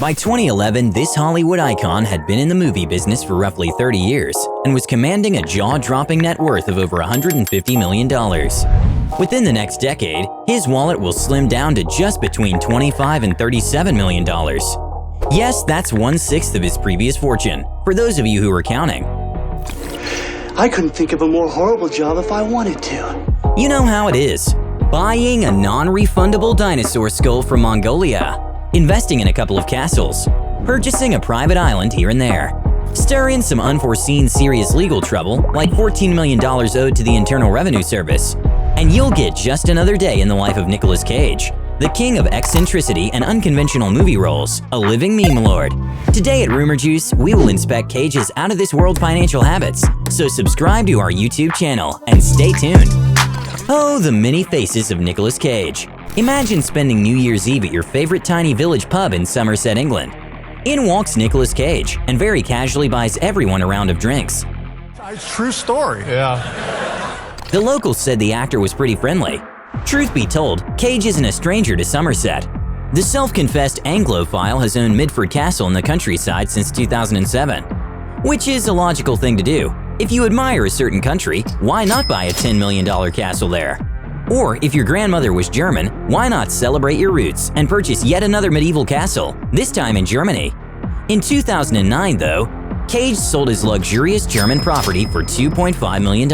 By 2011, this Hollywood icon had been in the movie business for roughly 30 years and was commanding a jaw-dropping net worth of over $150 million. Within the next decade, his wallet will slim down to just between $25 and $37 million. Yes, that's 1/6 of his previous fortune, for those of you who are counting. I couldn't think of a more horrible job if I wanted to. You know how it is. Buying a non-refundable dinosaur skull from Mongolia, investing in a couple of castles, purchasing a private island here and there, stir in some unforeseen serious legal trouble like $14 million owed to the Internal Revenue Service, and you'll get just another day in the life of Nicolas Cage, the king of eccentricity and unconventional movie roles, a living meme lord. Today at Rumour Juice, we will inspect Cage's out-of-this-world financial habits, so subscribe to our YouTube channel and stay tuned. Oh, the many faces of Nicolas Cage. Imagine spending New Year's Eve at your favorite tiny village pub in Somerset, England. In walks Nicolas Cage and very casually buys everyone a round of drinks. It's a true story. Yeah. The locals said the actor was pretty friendly. Truth be told, Cage isn't a stranger to Somerset. The self-confessed Anglophile has owned Midford Castle in the countryside since 2007, which is a logical thing to do. If you admire a certain country, why not buy a $10 million castle there? Or if your grandmother was German, why not celebrate your roots and purchase yet another medieval castle, this time in Germany? In 2009, though, Cage sold his luxurious German property for $2.5 million.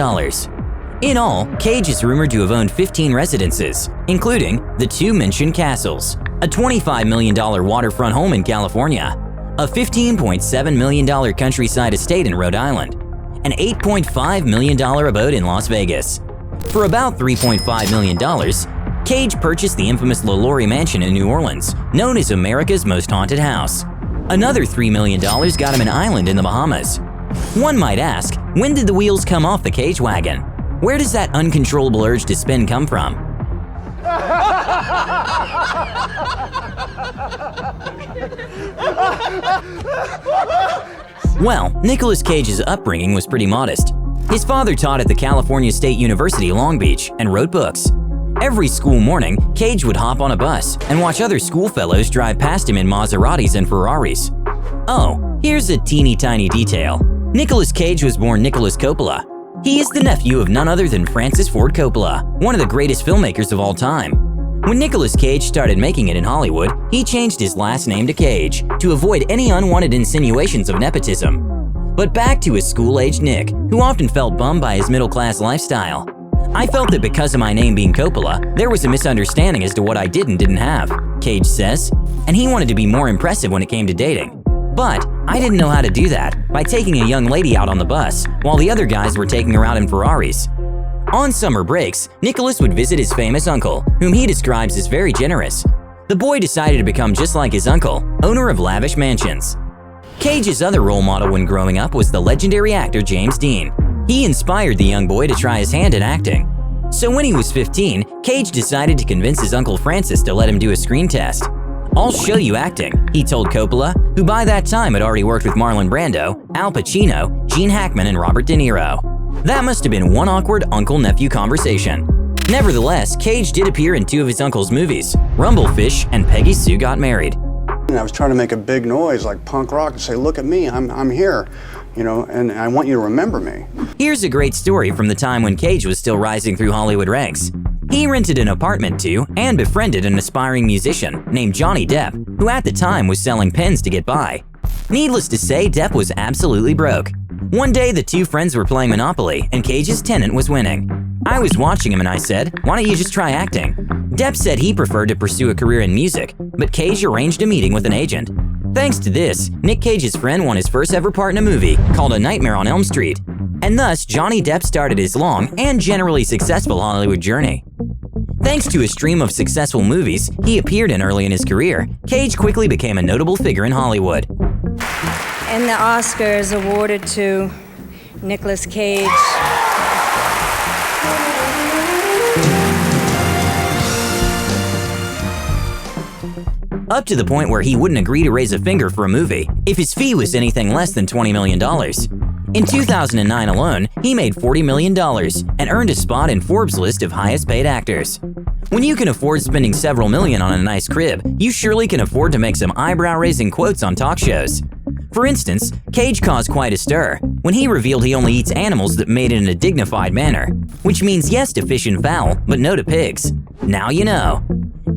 In all, Cage is rumored to have owned 15 residences, including the two mentioned castles, a $25 million waterfront home in California, a $15.7 million countryside estate in Rhode Island, an $8.5 million abode in Las Vegas. For about $3.5 million, Cage purchased the infamous LaLaurie Mansion in New Orleans, known as America's most haunted house. Another $3 million got him an island in the Bahamas. One might ask, when did the wheels come off the Cage wagon? Where does that uncontrollable urge to spend come from? Well, Nicolas Cage's upbringing was pretty modest. His father taught at the California State University, Long Beach, and wrote books. Every school morning, Cage would hop on a bus and watch other schoolfellows drive past him in Maseratis and Ferraris. Oh, here's a teeny tiny detail. Nicolas Cage was born Nicolas Coppola. He is the nephew of none other than Francis Ford Coppola, one of the greatest filmmakers of all time. When Nicolas Cage started making it in Hollywood, he changed his last name to Cage to avoid any unwanted insinuations of nepotism. But back to his school-aged Nick, who often felt bummed by his middle-class lifestyle. I felt that because of my name being Coppola, there was a misunderstanding as to what I did and didn't have, Cage says, and he wanted to be more impressive when it came to dating. But I didn't know how to do that by taking a young lady out on the bus while the other guys were taking her out in Ferraris. On summer breaks, Nicolas would visit his famous uncle, whom he describes as very generous. The boy decided to become just like his uncle, owner of lavish mansions. Cage's other role model when growing up was the legendary actor James Dean. He inspired the young boy to try his hand at acting. So when he was 15, Cage decided to convince his uncle Francis to let him do a screen test. "I'll show you acting," he told Coppola, who by that time had already worked with Marlon Brando, Al Pacino, Gene Hackman, and Robert De Niro. That must have been one awkward uncle-nephew conversation. Nevertheless, Cage did appear in two of his uncle's movies, Rumblefish and Peggy Sue Got Married. I was trying to make a big noise like punk rock and say, look at me, I'm here, you know, and I want you to remember me. Here's a great story from the time when Cage was still rising through Hollywood ranks. He rented an apartment to and befriended an aspiring musician named Johnny Depp, who at the time was selling pens to get by. Needless to say, Depp was absolutely broke. One day, the two friends were playing Monopoly, and Cage's tenant was winning. I was watching him and I said, "Why don't you just try acting?" Depp said he preferred to pursue a career in music, but Cage arranged a meeting with an agent. Thanks to this, Nick Cage's friend won his first ever part in a movie called A Nightmare on Elm Street. And thus, Johnny Depp started his long and generally successful Hollywood journey. Thanks to a stream of successful movies he appeared in early in his career, Cage quickly became a notable figure in Hollywood. And the Oscar is awarded to Nicolas Cage. Up to the point where he wouldn't agree to raise a finger for a movie if his fee was anything less than $20 million. In 2009 alone, he made $40 million and earned a spot in Forbes' list of highest paid actors. When you can afford spending several million on a nice crib, you surely can afford to make some eyebrow-raising quotes on talk shows. For instance, Cage caused quite a stir when he revealed he only eats animals that made in a dignified manner, which means yes to fish and fowl, but no to pigs. Now you know.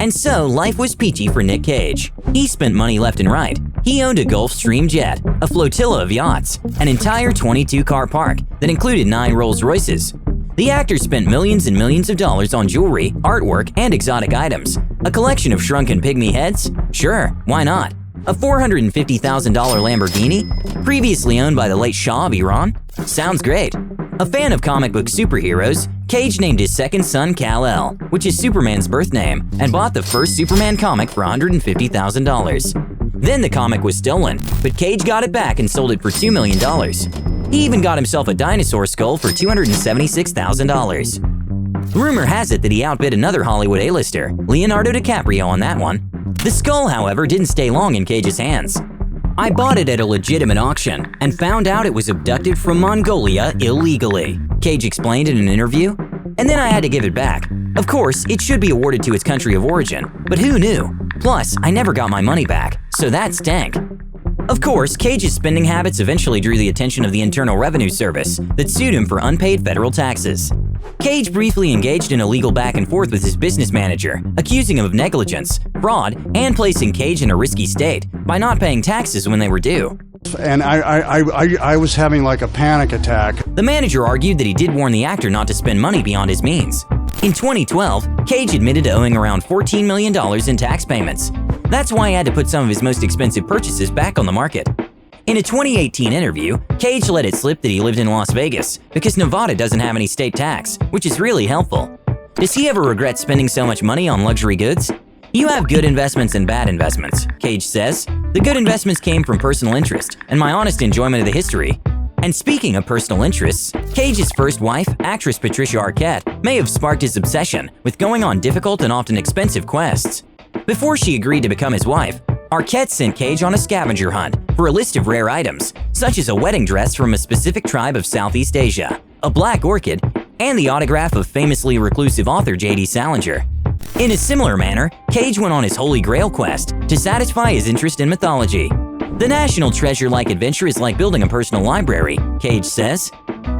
And so, life was peachy for Nick Cage. He spent money left and right. He owned a Gulfstream jet, a flotilla of yachts, an entire 22-car park that included 9 Rolls-Royces. The actor spent millions and millions of dollars on jewelry, artwork, and exotic items. A collection of shrunken pygmy heads? Sure, why not? A $450,000 Lamborghini? Previously owned by the late Shah of Iran? Sounds great. A fan of comic book superheroes, Cage named his second son Kal-El, which is Superman's birth name, and bought the first Superman comic for $150,000. Then the comic was stolen, but Cage got it back and sold it for $2 million. He even got himself a dinosaur skull for $276,000. Rumor has it that he outbid another Hollywood A-lister, Leonardo DiCaprio, on that one. The skull, however, didn't stay long in Cage's hands. I bought it at a legitimate auction and found out it was abducted from Mongolia illegally, Cage explained in an interview. And then I had to give it back. Of course, it should be awarded to its country of origin, but who knew? Plus, I never got my money back, so that stank. Of course, Cage's spending habits eventually drew the attention of the Internal Revenue Service that sued him for unpaid federal taxes. Cage briefly engaged in a legal back and forth with his business manager, accusing him of negligence, fraud, and placing Cage in a risky state by not paying taxes when they were due. And I was having like a panic attack. The manager argued that he did warn the actor not to spend money beyond his means. In 2012, Cage admitted to owing around $14 million in tax payments. That's why he had to put some of his most expensive purchases back on the market. In a 2018 interview, Cage let it slip that he lived in Las Vegas because Nevada doesn't have any state tax, which is really helpful. Does he ever regret spending so much money on luxury goods? You have good investments and bad investments, Cage says. The good investments came from personal interest and my honest enjoyment of the history. And speaking of personal interests, Cage's first wife, actress Patricia Arquette, may have sparked his obsession with going on difficult and often expensive quests. Before she agreed to become his wife, Arquette sent Cage on a scavenger hunt for a list of rare items, such as a wedding dress from a specific tribe of Southeast Asia, a black orchid, and the autograph of famously reclusive author J.D. Salinger. In a similar manner, Cage went on his Holy Grail quest to satisfy his interest in mythology. The national treasure-like adventure is like building a personal library, Cage says.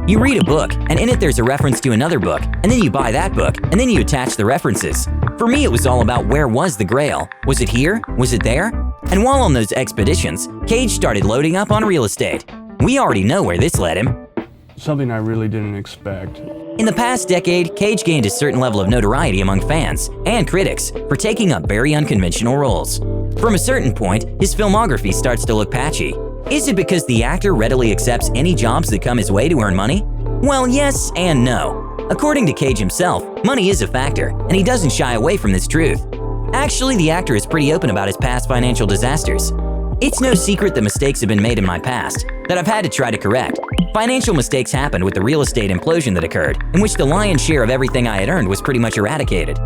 You read a book, and in it there's a reference to another book, and then you buy that book, and then you attach the references. For me, it was all about where was the Grail? Was it here? Was it there? And while on those expeditions, Cage started loading up on real estate. We already know where this led him. Something I really didn't expect. In the past decade, Cage gained a certain level of notoriety among fans and critics for taking up very unconventional roles. From a certain point, his filmography starts to look patchy. Is it because the actor readily accepts any jobs that come his way to earn money? Well, yes and no. According to Cage himself, money is a factor, and he doesn't shy away from this truth. Actually, the actor is pretty open about his past financial disasters. It's no secret that mistakes have been made in my past that I've had to try to correct. Financial mistakes happened with the real estate implosion that occurred, in which the lion's share of everything I had earned was pretty much eradicated.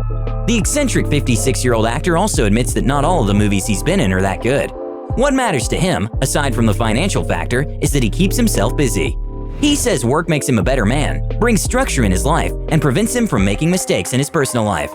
The eccentric 56-year-old actor also admits that not all of the movies he's been in are that good. What matters to him, aside from the financial factor, is that he keeps himself busy. He says work makes him a better man, brings structure in his life, and prevents him from making mistakes in his personal life.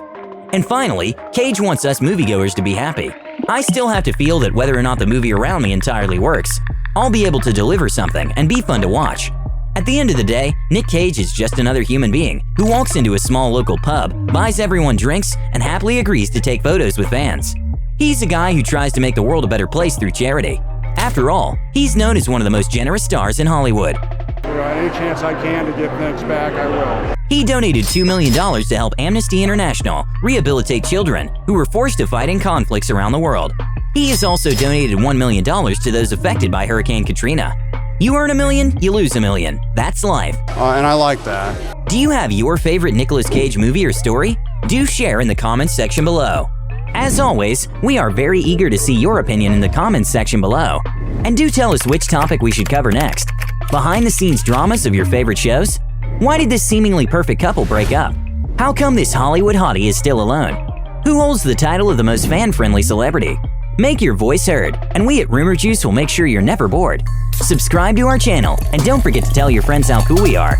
And finally, Cage wants us moviegoers to be happy. I still have to feel that whether or not the movie around me entirely works, I'll be able to deliver something and be fun to watch. At the end of the day, Nick Cage is just another human being who walks into a small local pub, buys everyone drinks, and happily agrees to take photos with fans. He's a guy who tries to make the world a better place through charity. After all, he's known as one of the most generous stars in Hollywood. Any chance I can to give things back, I will. He donated $2 million to help Amnesty International rehabilitate children who were forced to fight in conflicts around the world. He has also donated $1 million to those affected by Hurricane Katrina. You earn $1 million, you lose $1 million. That's life. And I like that. Do you have your favorite Nicolas Cage movie or story? Do share in the comments section below. As always, we are very eager to see your opinion in the comments section below. And do tell us which topic we should cover next. Behind-the-scenes dramas of your favorite shows? Why did this seemingly perfect couple break up? How come this Hollywood hottie is still alone? Who holds the title of the most fan-friendly celebrity? Make your voice heard, and we at Rumor Juice will make sure you're never bored. Subscribe to our channel, and don't forget to tell your friends how cool we are.